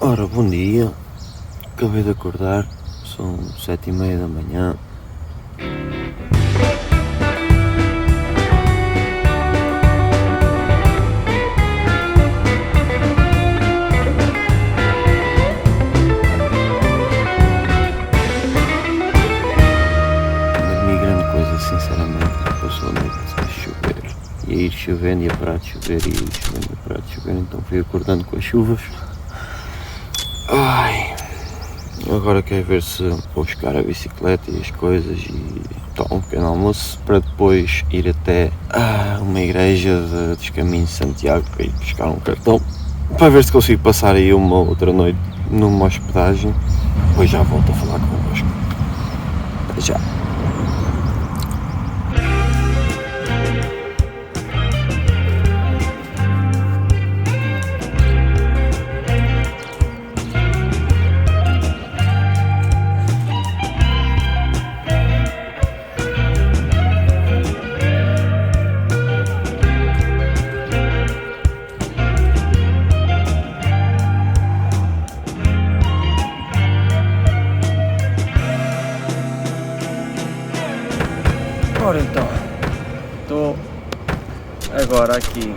Ora, bom dia, acabei de acordar, são 7h30 da manhã. Não vi grande coisa, sinceramente, passou a noite a chover. Ia ir chovendo, ia parar de chover, ia ir chovendo, ia parar de chover, então fui acordando com as chuvas. Ai, agora quero ver se vou buscar a bicicleta e as coisas e tomo um pequeno almoço para depois ir até uma igreja dos Caminhos de Santiago para ir buscar um cartão para ver se consigo passar aí uma outra noite numa hospedagem. Depois já volto a falar convosco. Até já. Ora então, estou agora aqui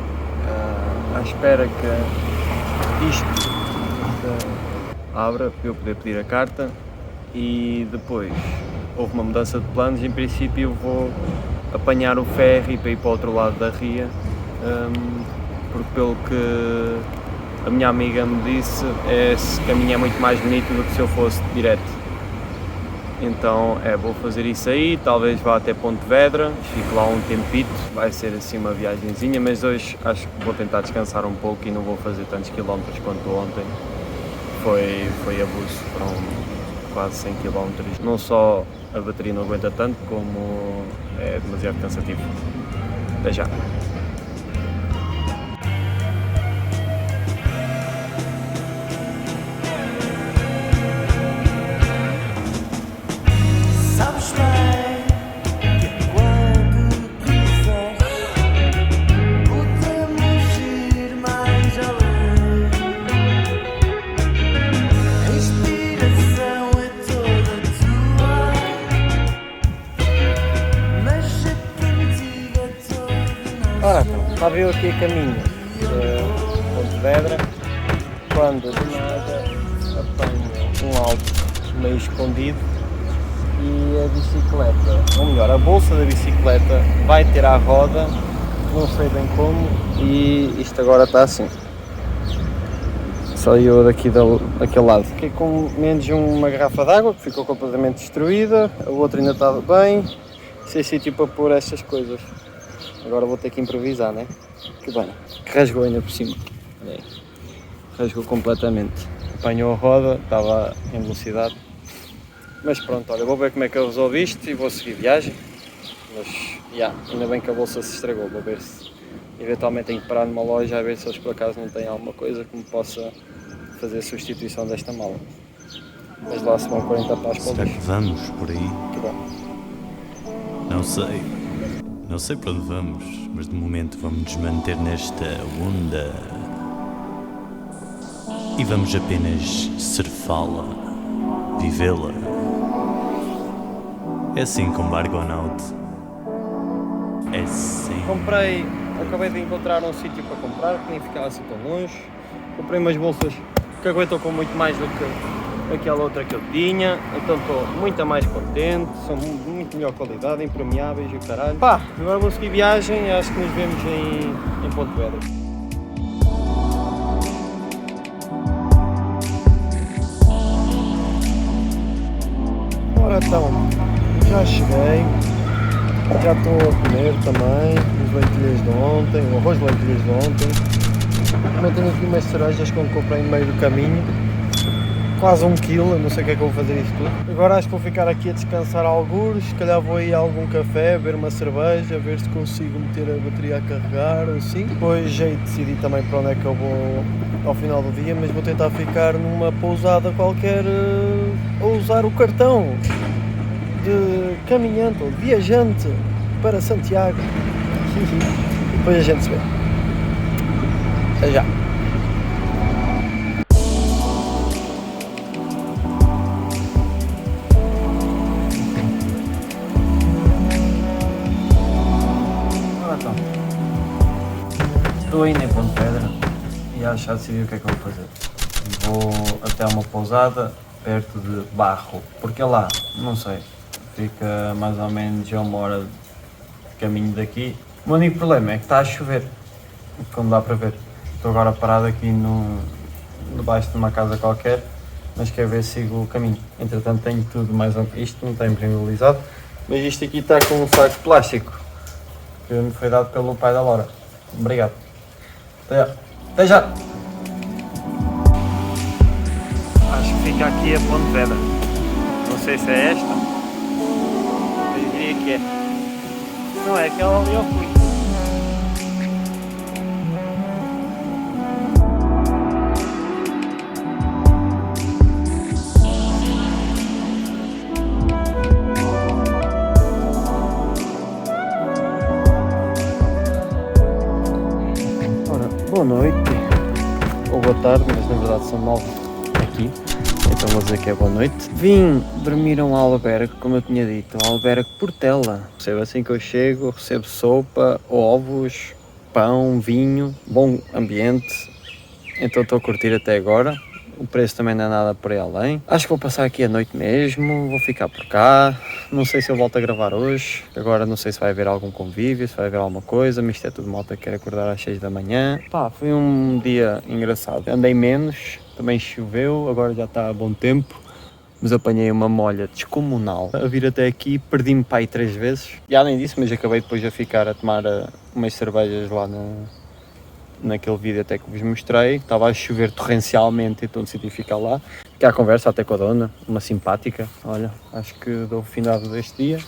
à espera que isto abra para eu poder pedir a carta e depois houve uma mudança de planos. Em princípio eu vou apanhar o ferry para ir para o outro lado da ria, porque pelo que a minha amiga me disse, esse caminho é muito mais bonito do que se eu fosse direto. Então vou fazer isso aí, talvez vá até Pontevedra, fico lá um tempito, vai ser assim uma viagenzinha, mas hoje acho que vou tentar descansar um pouco e não vou fazer tantos quilómetros quanto ontem. Foi abuso, foram quase 100 km. Não só a bateria não aguenta tanto, como é demasiado cansativo. Até já! Ora então, estava eu aqui a caminho de Pontevedra, quando de nada apanho um alto meio escondido e a bicicleta, ou melhor, a bolsa da bicicleta vai ter à roda, não sei bem como, e isto agora está assim. Saiu daqui daquele lado. Fiquei com menos de uma garrafa de água, que ficou completamente destruída, a outra ainda estava bem, sem sítio para pôr estas coisas. Agora vou ter que improvisar, né? Que bem, que rasgou ainda por cima. Olha aí. Rasgou completamente. Apanhou a roda, estava em velocidade. Mas pronto, olha, vou ver como é que eu resolvi isto e vou seguir viagem. Mas, ainda bem que a bolsa se estragou. Vou ver se eventualmente tenho que parar numa loja a ver se eles por acaso não têm alguma coisa que me possa fazer a substituição desta mala. Mas lá se vão 40 paus para o Será lixo. que vamos por aí? Que bom. Não sei. Não sei para onde vamos, mas de momento vamos nos manter nesta onda. E vamos apenas surfá-la, vivê-la. É assim como Argonaut. É assim. Acabei de encontrar um sítio para comprar, que nem ficava assim tão longe. Comprei umas bolsas que aguentam com muito mais do que aquela outra que eu tinha, então estou muito mais contente, são muito melhor qualidade, impermeáveis e o caralho. Pá, agora vou seguir viagem e acho que nos vemos em Pontevedra. Ora então, já cheguei, já estou a comer também, os lentilhas de ontem, o arroz de lentilhas de ontem. Também tenho aqui umas cerejas que eu comprei no meio do caminho. Quase 1 kg, não sei o que é que eu vou fazer isto tudo. Agora acho que vou ficar aqui a descansar algures, se calhar vou ir a algum café, beber uma cerveja, ver se consigo meter a bateria a carregar ou assim. Depois já decidi também para onde é que eu vou ao final do dia, mas vou tentar ficar numa pousada qualquer ou usar o cartão de caminhante ou viajante para Santiago. E depois a gente se vê. Até já. estou ainda em Ponte Vedra e acho que já decidi o que é que eu vou fazer. Vou até uma pousada perto de Barro, porque lá, não sei, fica mais ou menos a 1 hora de caminho daqui. O único problema é que está a chover, como dá para ver. Estou agora parado aqui debaixo de uma casa qualquer, mas quero ver se sigo o caminho. Entretanto tenho tudo mais ou menos, isto não está impermeabilizado, mas isto aqui está com um saco de plástico, que me foi dado pelo pai da Laura. Obrigado. Até já! Acho que fica aqui a Ponte Vedra. Não sei se é esta. Eu diria que é. Não é aquela ali eu fui. Boa noite, ou boa tarde, mas na verdade são 9 aqui, então vou dizer que é boa noite. Vim dormir a um albergue, como eu tinha dito, um albergue Portela. Recebo assim que eu chego, recebo sopa, ovos, pão, vinho, bom ambiente, então estou a curtir até agora. O preço também não é nada por aí além. Acho que vou passar aqui a noite mesmo, vou ficar por cá. Não sei se eu volto a gravar hoje. Agora não sei se vai haver algum convívio, se vai haver alguma coisa. Mas isto é tudo malta que quer acordar às 6 da manhã. Pá, foi um dia engraçado. Andei menos, também choveu, agora já está a bom tempo. Mas apanhei uma molha descomunal. A vir até aqui, perdi-me para aí 3 vezes. E além disso, mas acabei depois de ficar a tomar umas cervejas lá naquele vídeo até que vos mostrei. Estava a chover torrencialmente, então decidi ficar lá. Fiquei à conversa até com a dona, uma simpática. Olha, acho que dou o findado deste dia.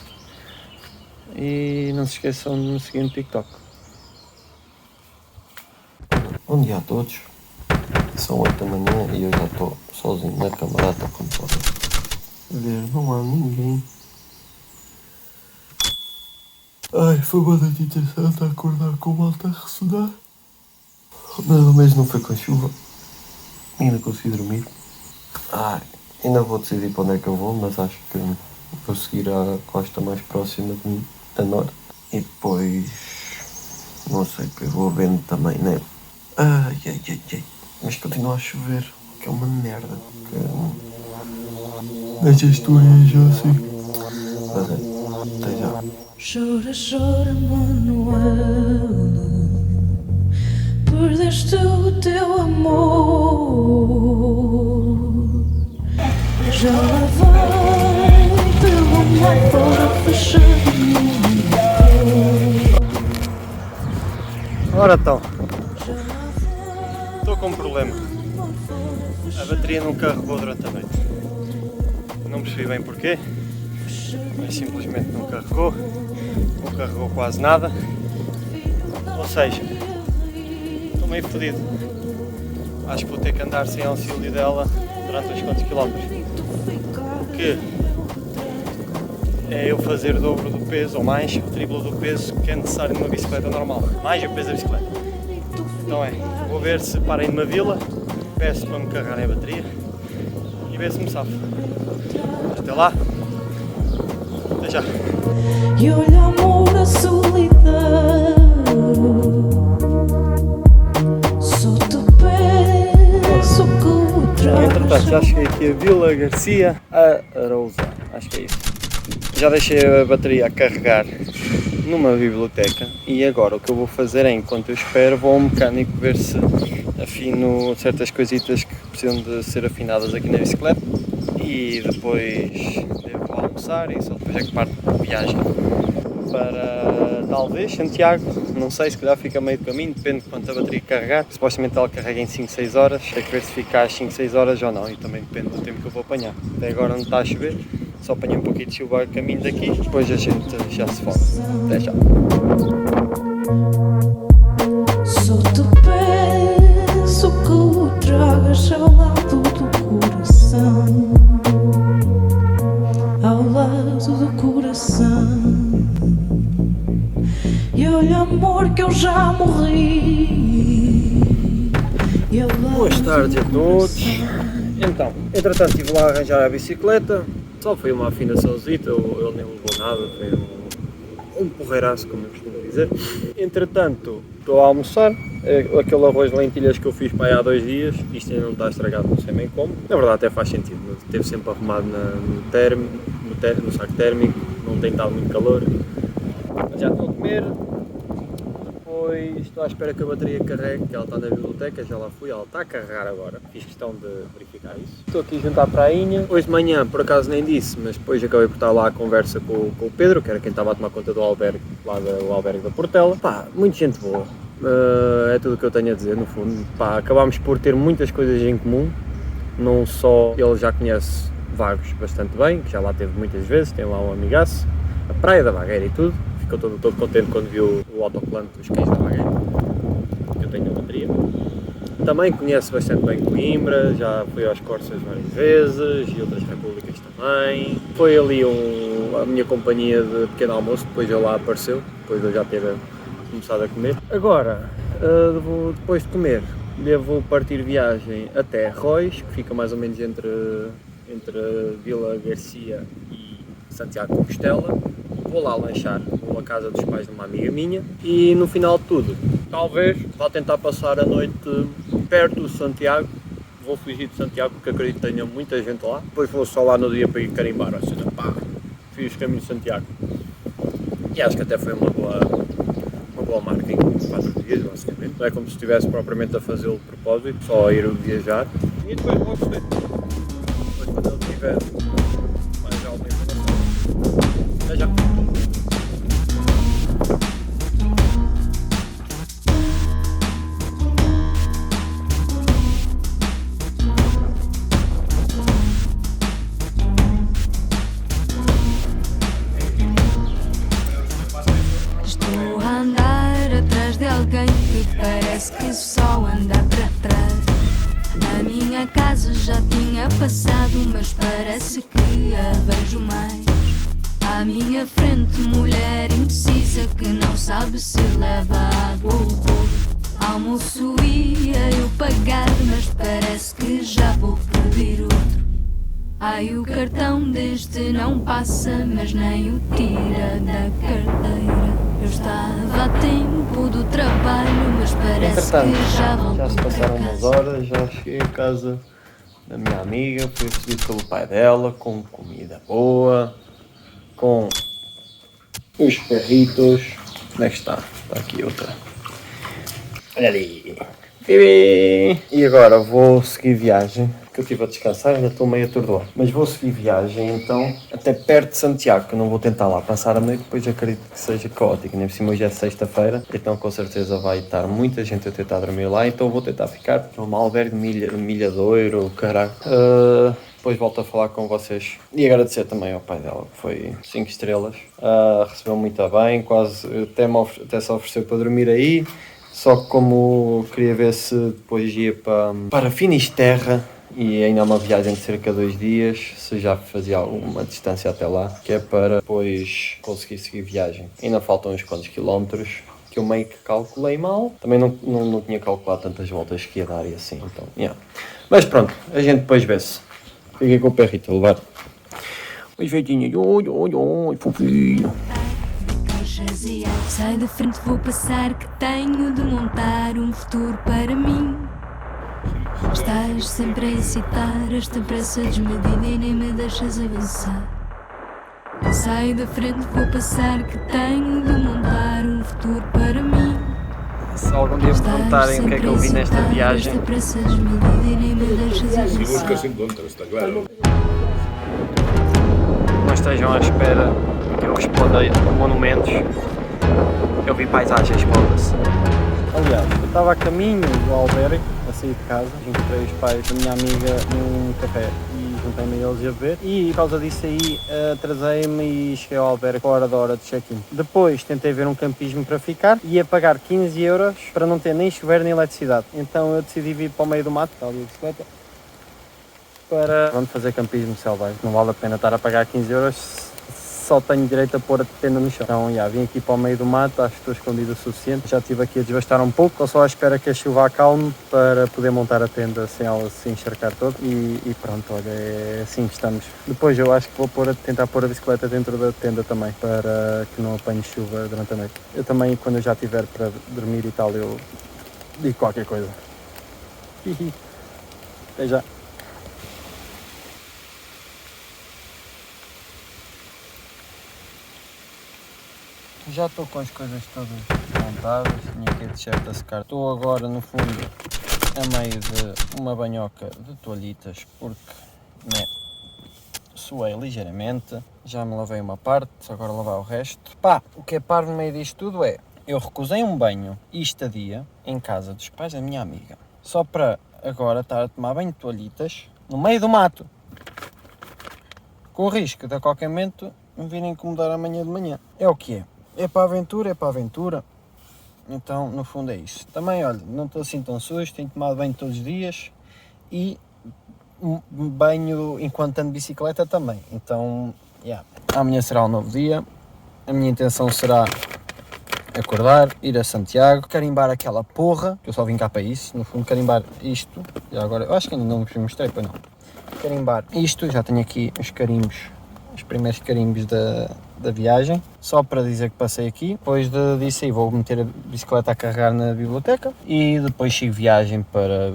E não se esqueçam de me seguir no TikTok. Bom dia a todos. São 8 da manhã e eu já estou sozinho na camarada como podem ver, não há ninguém. Ai, foi uma noite interessante a acordar com malta a ressonar. Mas não foi com chuva. Ainda consegui dormir. Ai, ainda vou decidir para onde é que eu vou, mas acho que vou seguir a costa mais próxima de mim, a norte. E depois, não sei, depois vou vendo também, né? Ai. Mas continua a chover, que é uma merda. Deixa isto aí já assim. Mas é, até já. Chora, chora, Manuel, perdeste o teu amor. Já lá vai pelo mar fora fechadinho. Ora então, estou com um problema. A bateria não carregou durante a noite. Não percebi bem porquê, mas simplesmente não carregou quase nada. Ou seja, estou meio fodido. Acho que vou ter que andar sem auxílio dela durante uns quantos quilómetros. O que é eu fazer o dobro do peso, ou mais, o triplo do peso que é necessário numa bicicleta normal. Mais o peso da bicicleta. Então vou ver se parem numa vila, peço para me carregarem a bateria e ver se me safo. Até lá. Até já. E olha, amor, a solidão. Só te peço que o tragas. Entretanto, já cheguei aqui a Vila Garcia Arousa, acho que é isso. Já deixei a bateria a carregar numa biblioteca e agora o que eu vou fazer é, enquanto eu espero, vou ao mecânico ver se afino certas coisitas que precisam de ser afinadas aqui na bicicleta e depois devo almoçar e só depois é que parto de viagem para talvez Santiago, não sei, se calhar fica meio do caminho, depende de quanto a bateria carregar. Supostamente ela carrega em 5, 6 horas, tem que ver se fica às 5, 6 horas ou não e também depende do tempo que eu vou apanhar. Até agora não está a chover, só apanhei um pouquinho de chuva a caminho daqui, depois a gente já se fala. Até já. Só te peço que o tragas ao lado do coração. Ao lado do coração. E olha, amor, que eu já morri. Boas tardes a todos. Então, entretanto estive lá a arranjar a bicicleta. Só foi uma afinaçãozita, ele nem levou nada, foi um porreiraço, como eu costumo dizer. Entretanto, estou a almoçar aquele arroz de lentilhas que eu fiz para aí há 2 dias, isto ainda não está estragado, não sei bem como. Na verdade até faz sentido, teve sempre arrumado no saco térmico, não tem estado muito calor. Mas já estou a comer, depois estou à espera que a bateria carregue, que ela está na biblioteca, já lá fui, ela está a carregar agora, fiz questão de verificar isso. Estou aqui junto à prainha, hoje de manhã por acaso nem disse, mas depois acabei por estar lá a conversa com o Pedro, que era quem estava a tomar conta do albergue, lá do albergue da Portela. Pá, muita gente boa, é tudo o que eu tenho a dizer no fundo. Pá, acabámos por ter muitas coisas em comum, não só ele já conhece Vagos bastante bem, que já lá teve muitas vezes, tem lá um amigaço, a Praia da Vagueira e tudo. Ficou todo contente quando viu o autocolante dos cães da Vagueira, que eu tenho a bateria. Também conhece bastante bem Coimbra, já fui aos Corças várias vezes e outras repúblicas também. Foi ali a minha companhia de pequeno almoço, depois ele lá apareceu, depois eu já ter começado a comer. Agora, depois de comer, devo partir viagem até Rois, que fica mais ou menos entre Vila Garcia e Santiago de Compostela. Vou lá lanchar, vou à casa dos pais de uma amiga minha e no final de tudo, talvez vá tentar passar a noite perto de Santiago. Vou fugir de Santiago porque acredito que tenha muita gente lá. Depois vou só lá no dia para ir carimbar, ou seja, pá, fiz o caminho de Santiago. E acho que até foi uma boa marca em 4 dias, basicamente. Não é como se estivesse propriamente a fazê-lo de propósito, só a ir viajar. E depois vou gostei. Depois quando ele tiver mais alguma informação. Até já. Estou a andar atrás de alguém que parece que só anda para trás. Na minha casa já tinha passado, mas parece que a vejo mais. À minha frente, mulher indecisa que não sabe se leva água ou bolo. Almoço ia eu pagar, mas parece que já vou pedir outro. Ai, o cartão deste não passa, mas nem o tira da carteira. Eu estava a tempo do trabalho, mas parece que já volto. Já se passaram umas horas, já cheguei a casa da minha amiga, fui recebido pelo pai dela, com comida boa, com os perritos. Onde é que está? Está aqui outra. Olha ali. Bebê! E agora vou seguir viagem, porque eu estive a descansar, ainda estou meio atordoado. Mas vou seguir viagem então até perto de Santiago, que eu não vou tentar lá passar a noite, depois acredito que seja caótico. Nem por cima hoje é sexta-feira, então com certeza vai estar muita gente a tentar dormir lá, então vou tentar ficar numa albergue de Milhadouro, caralho. Depois volto a falar com vocês e agradecer também ao pai dela, que foi 5 estrelas. Recebeu muito bem, quase até se ofereceu para dormir aí. Só que como queria ver se depois ia para Finisterra, e ainda há uma viagem de cerca de 2 dias, se já fazia alguma distância até lá, que é para depois conseguir seguir viagem. Ainda faltam uns quantos quilómetros, que eu meio que calculei mal. Também não tinha calculado tantas voltas que ia dar e assim, então, yeah. Mas pronto, a gente depois vê-se. Fiquei com o perrito a levar. Oi, jeitinho, oi, fofinho. Sai da frente, vou passar, que tenho de montar um futuro para mim. Estás sempre a incitar esta pressa desmedida e nem me deixas avançar. Sai da frente, vou passar, que tenho de montar um futuro para mim. Se algum dia me perguntarem o que é que eu vi nesta viagem, esta pressa desmedida e nem me deixas avançar. não estejam à espera que eu responda a monumentos. Eu vi paisagens, foda-se. Aliás, eu estava a caminho do albergue, a sair de casa, encontrei os pais da minha amiga num café e juntei-me a eles a beber, e por causa disso aí atrasei-me e cheguei ao albergue fora da hora de check-in. Depois tentei ver um campismo para ficar e ia pagar 15 € para não ter nem chuveiro nem eletricidade. Então eu decidi vir para o meio do mato, está ali a bicicleta, para fazer campismo selvagem. Não vale a pena estar a pagar 15 €, só tenho direito a pôr a tenda no chão. Então, vim aqui para o meio do mato, acho que estou escondido o suficiente. Já estive aqui a desbastar um pouco, estou só à espera que a chuva acalme para poder montar a tenda sem ela se encharcar toda. E pronto, olha, é assim que estamos. Depois eu acho que vou tentar pôr a bicicleta dentro da tenda também, para que não apanhe chuva durante a noite. Eu também, quando eu já estiver para dormir e tal, eu digo qualquer coisa. Até já. Já estou com as coisas todas montadas, tinha que ir de certo a secar. Estou agora no fundo a meio de uma banhoca de toalhitas porque suei ligeiramente, já me lavei uma parte, agora lavar o resto. Pá, o que é parvo no meio disto tudo é, eu recusei um banho e estadia em casa dos pais da minha amiga, só para agora estar a tomar banho de toalhitas no meio do mato, com o risco de a qualquer momento me virem incomodar amanhã de manhã. É o que é. É para a aventura, é para a aventura. Então, no fundo é isso. Também, olha, não estou assim tão sujo, tenho tomado banho todos os dias e banho enquanto ando de bicicleta também. Então, amanhã será um novo dia. A minha intenção será acordar, ir a Santiago, carimbar aquela porra, que eu só vim cá para isso, no fundo carimbar isto. Já agora, eu acho que ainda não vos mostrei, pois não. Carimbar isto, já tenho aqui os carimbos, os primeiros carimbos da viagem, só para dizer que passei aqui. Depois disso aí vou meter a bicicleta a carregar na biblioteca e depois sigo viagem para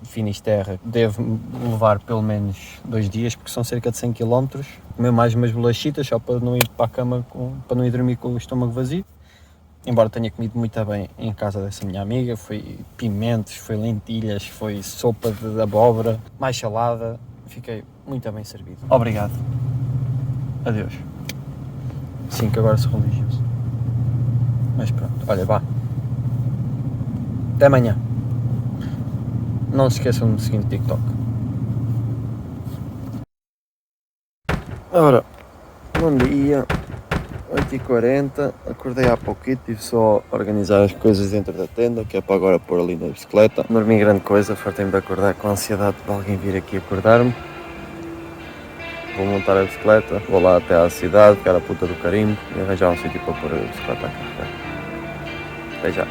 Finisterre. Devo levar pelo menos 2 dias, porque são cerca de 100 km, comer mais umas bolachitas só para não ir para a cama, para não ir dormir com o estômago vazio. Embora tenha comido muito bem em casa dessa minha amiga, foi pimentos, foi lentilhas, foi sopa de abóbora, mais salada, fiquei muito bem servido. Obrigado. Adeus. Sim, que agora sou religioso. Mas pronto, olha, vá. Até amanhã. Não se esqueçam de me seguir no TikTok. Ora, bom dia. 8h40, acordei há pouquinho, tive só a organizar as coisas dentro da tenda, que é para agora pôr ali na bicicleta. Não dormi grande coisa, fartei-me de acordar com a ansiedade de alguém vir aqui acordar-me. Vou montar a bicicleta, vou lá até à cidade, ficar a puta do carimbo e arranjar um sítio para pôr a bicicleta a carregar. Até já.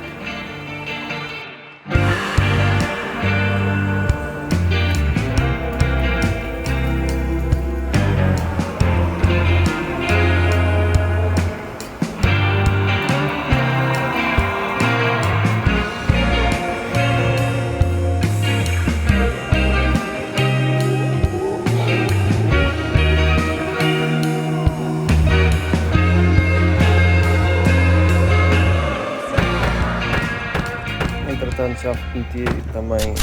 Entretanto já meti também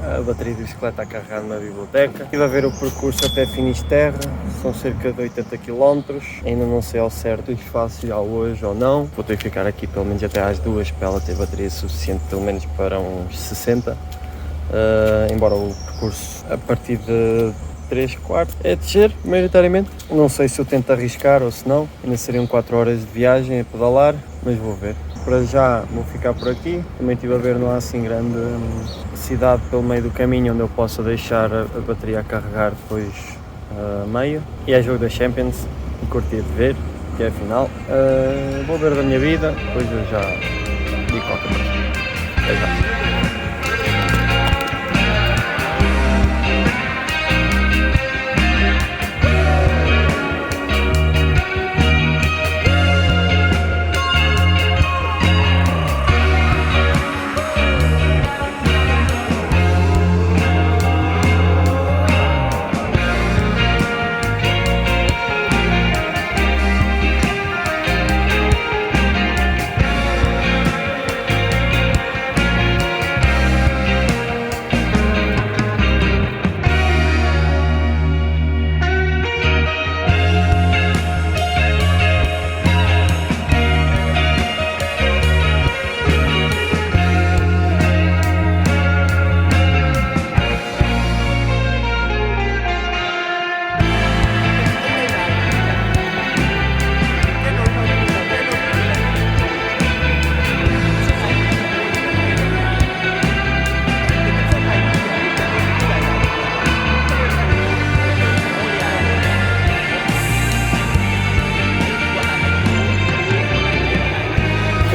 a bateria de bicicleta a carregar na biblioteca. Estive a ver o percurso até Finisterre, são cerca de 80 km, ainda não sei ao certo se faço já hoje ou não. Vou ter que ficar aqui pelo menos até às 2 para ela ter bateria suficiente pelo menos para uns 60, embora o percurso a partir de 3/4 é descer, maioritariamente. Não sei se eu tento arriscar ou se não, ainda seriam 4 horas de viagem a pedalar, mas vou ver. Para já vou ficar por aqui, também estive a ver, não há assim grande cidade pelo meio do caminho onde eu possa deixar a bateria a carregar depois a meio. E é jogo da Champions, e curti de ver, que é a final. Vou ver da minha vida, depois eu já digo qualquer coisa. Até já.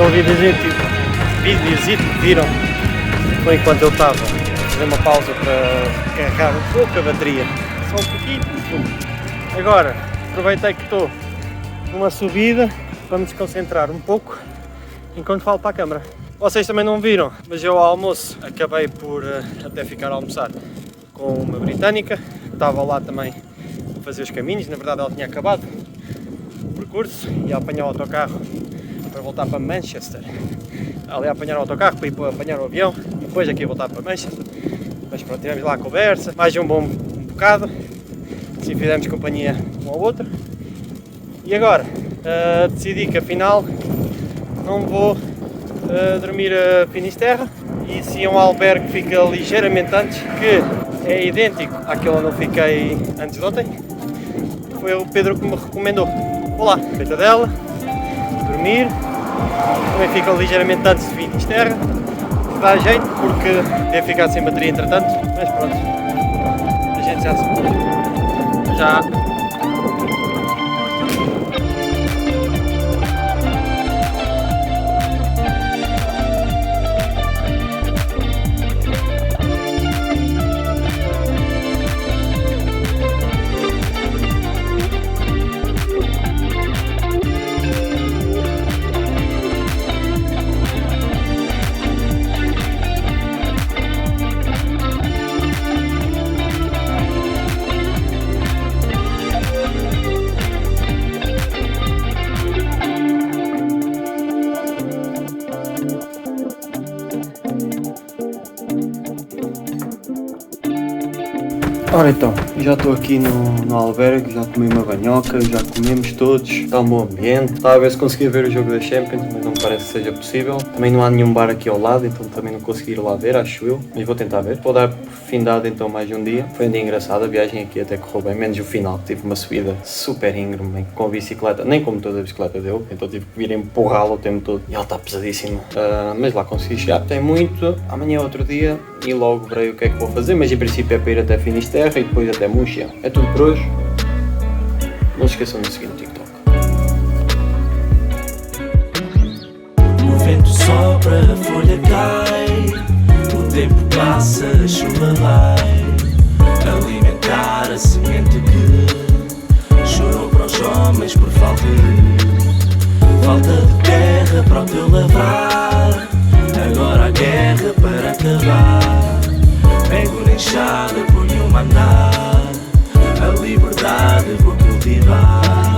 Aquele videozito que viram foi enquanto eu estava a fazer uma pausa para carregar um pouco a bateria, só um pouquinho. Agora aproveitei que estou numa subida para me desconcentrar um pouco enquanto falo para a câmara. Vocês também não viram, mas eu ao almoço acabei por até ficar a almoçar com uma britânica, estava lá também a fazer os caminhos, na verdade ela tinha acabado o percurso e a apanhar o autocarro para voltar para Manchester. Ela ia apanhar o autocarro para ir para apanhar o avião, depois aqui ia voltar para Manchester, mas pronto, tivemos lá a conversa, mais um bocado, assim fizemos companhia um ao outro e agora decidi que afinal não vou dormir a Finisterra e sim um albergue que fica ligeiramente antes, que é idêntico àquele onde eu fiquei antes de ontem. Foi o Pedro que me recomendou. Vou lá, feita dela, dormir, também fica ligeiramente antes de Finisterra, dá jeito porque deve ficar sem bateria entretanto, mas pronto, a gente já se vê. Já. Ora então, já estou aqui no albergue, já tomei uma banhoca, já comemos todos, está um bom ambiente. Estava a ver se conseguia ver o jogo da Champions, mas não parece que seja possível. Também não há nenhum bar aqui ao lado, então também não consegui ir lá ver, acho eu. Mas vou tentar ver. Vou dar por findado então mais um dia. Foi um dia engraçado, a viagem aqui até correu bem, menos o final, que tive uma subida super íngreme com a bicicleta, nem como toda a bicicleta deu, então tive que vir empurrá-la o tempo todo e ela está pesadíssima. Mas lá consegui chegar. Tem muito, amanhã é outro dia e logo verei o que é que vou fazer, mas em princípio é para ir até Finisterra e depois até Múrcia. É tudo por hoje. Não se esqueçam de seguir no TikTok. O vento sopra, a folha cai, o tempo passa, a chuva vai alimentar a semente que chorou para os homens por falta de terra para o teu lavrar. Agora a guerra para acabar. Pego na enxada, ponho-me a andar, a liberdade vou cultivar.